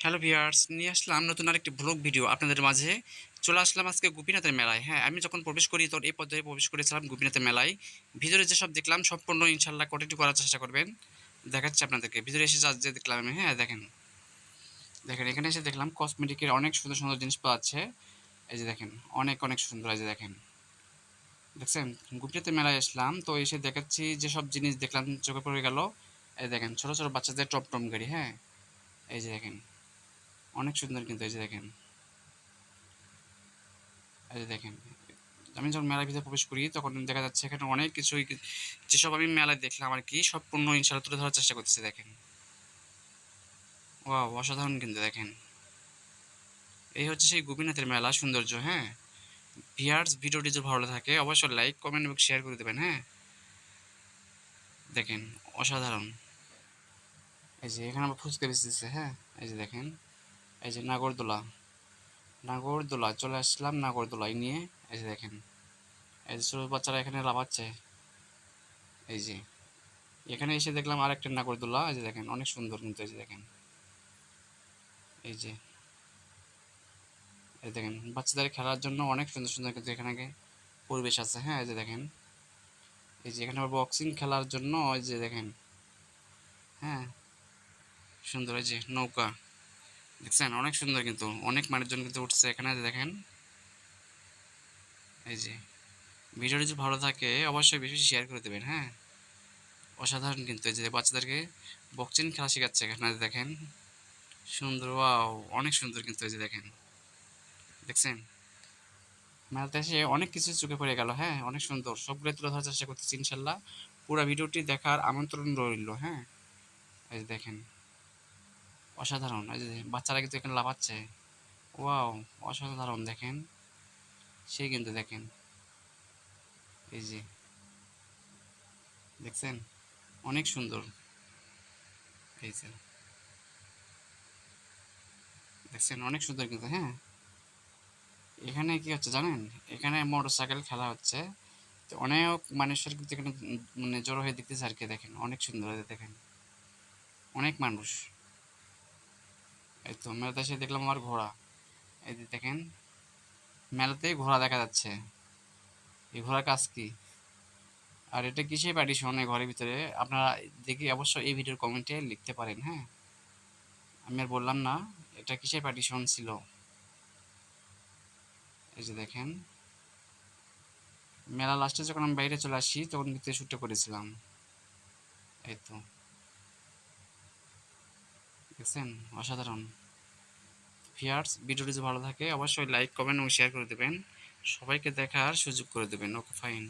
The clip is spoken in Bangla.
হ্যালো ভিউয়ার্স, নিয়ে আসলাম নতুন আরেকটি ব্লগ ভিডিও আপনাদের মাঝে। চলে আসলাম আজকে গোপীনাথের মেলায়। হ্যাঁ, আমি যখন প্রবেশ করি তো এই পর্যায়ে প্রবেশ করেছিলাম গোপীনাথের মেলায়। ভিতরে যেসব দেখলাম সম্পূর্ণ ইনশাল্লাহ কন্টিনিউ করার চেষ্টা করবেন। দেখাচ্ছি আপনাদেরকে। ভিতরে এসে যা যে দেখলাম আমি, হ্যাঁ দেখেন। দেখেন এখানে এসে দেখলাম কসমেটিকের অনেক সুন্দর সুন্দর জিনিস পাওয়া যাচ্ছে। এই যে দেখেন, অনেক অনেক সুন্দর। এই যে দেখেন, দেখছেন, গোপীনাথের মেলায় আসলাম তো এসে দেখাচ্ছি যেসব জিনিস দেখলাম চোখে পড়ে গেল। এই দেখেন, ছোট ছোট বাচ্চাদের টম গাড়ি। হ্যাঁ, এই যে দেখেন, অনেক সুন্দর কিন্তু। এই যে দেখেন, এই যে দেখেন, আমি যখন মেলার ভিতরে প্রবেশ করি তখন দেখা যাচ্ছে এখানে অনেক কিছুই, যেসব আমি মেলায় দেখলাম আর কি, সব পণ্য ইনশাল্লাহ তুলে ধরার চেষ্টা করতেছে। দেখেন, ওয়াও, অসাধারণ কিন্তু। দেখেন, এই হচ্ছে সেই গোপীনাথের মেলা সৌন্দর্য। হ্যাঁ ভিউয়ার্স, ভিডিওটি যদি ভালো থাকে অবশ্যই লাইক কমেন্ট এবং শেয়ার করে দেবেন। হ্যাঁ দেখেন, অসাধারণ। এই যে এখানে আবার ফুচকা বেচতেছে। হ্যাঁ, এই যে দেখেন, এই যে নাগরদোলা, নাগরদোলা চলে আসলাম নাগরদোলাই নিয়ে। এই যে দেখেন, এই যে ছোট বাচ্চারা এখানে লাফাচ্ছে। এই যে এখানে এসে দেখলাম আরেকটা নাগরদোলা। এই যে দেখেন, অনেক সুন্দর কিন্তু। এই যে দেখেন, এই যে, এই দেখেন, বাচ্চাদের খেলার জন্য অনেক সুন্দর সুন্দর কিন্তু এখানে পরিবেশ আছে। হ্যাঁ, এই যে দেখেন, এই যে এখানে আবার বক্সিং খেলার জন্য। এই যে দেখেন, হ্যাঁ সুন্দর। এই যে নৌকা দেখছেন, অনেক সুন্দর কিন্তু। অনেক মানুষজন কিন্তু উঠছে এখানে। যে দেখেন, এই যে, ভিডিওটি যদি ভালো থাকে অবশ্যই বেশি বেশি শেয়ার করে দেবেন। হ্যাঁ, অসাধারণ কিন্তু। এই যে বাচ্চাদেরকে বক্সিং খেলা শেখাচ্ছে এখানে। দেখেন, সুন্দর, ওয়াও, অনেক সুন্দর কিন্তু। এই যে দেখেন, দেখছেন, মেলাতে এসে অনেক কিছু চোখে পড়ে গেল। হ্যাঁ, অনেক সুন্দর। সবগুলো তুলে ধরার চেষ্টা করতেছি ইনশাল্লাহ। পুরো ভিডিওটি দেখার আমন্ত্রণ রইল। হ্যাঁ, এই যে দেখেন, অসাধারণ। এই যে বাচ্চারা কিন্তু এখানে লাফাচ্ছে। ওয়াও, অসাধারণ। দেখেন, সেই কিন্তু। দেখেন, এই যে দেখছেন, অনেক সুন্দর। এই যে দেখছেন, অনেক সুন্দর কিন্তু। হ্যাঁ, এখানে কি হচ্ছে জানেন, এখানে মোটর সাইকেল খেলা হচ্ছে। তো অনেক মানুষের কিন্তু এখানে মানে জড়ো হয়ে দেখতেছে আর কি। দেখেন, অনেক সুন্দর। এই যে দেখেন, অনেক মানুষ। এই তো মেলাতে এসে দেখলাম আমার ঘোড়া। এই যে দেখেন, মেলাতেই ঘোড়া দেখা যাচ্ছে। এই ঘোড়ার কাজ কি, আর এটা কিসের পার্টিশন এই ঘরের ভিতরে, আপনারা দেখি অবশ্যই এই ভিডিওর কমেন্টে লিখতে পারেন। হ্যাঁ, আমি আর বললাম না এটা কিসের পার্টিশন ছিল। এই যে দেখেন, মেলা লাস্টে যখন আমি বাইরে চলে আসি তখন ভিতরে শ্যুটটা করেছিলাম। এই তো দেখছেন, অসাধারণ। ভিউয়ার্স, ভিডিওটি যদি ভালো থাকে অবশ্যই লাইক কমেন্ট এবং শেয়ার করে দেবেন। সবাইকে দেখার সুযোগ করে দেবেন। Okay fine.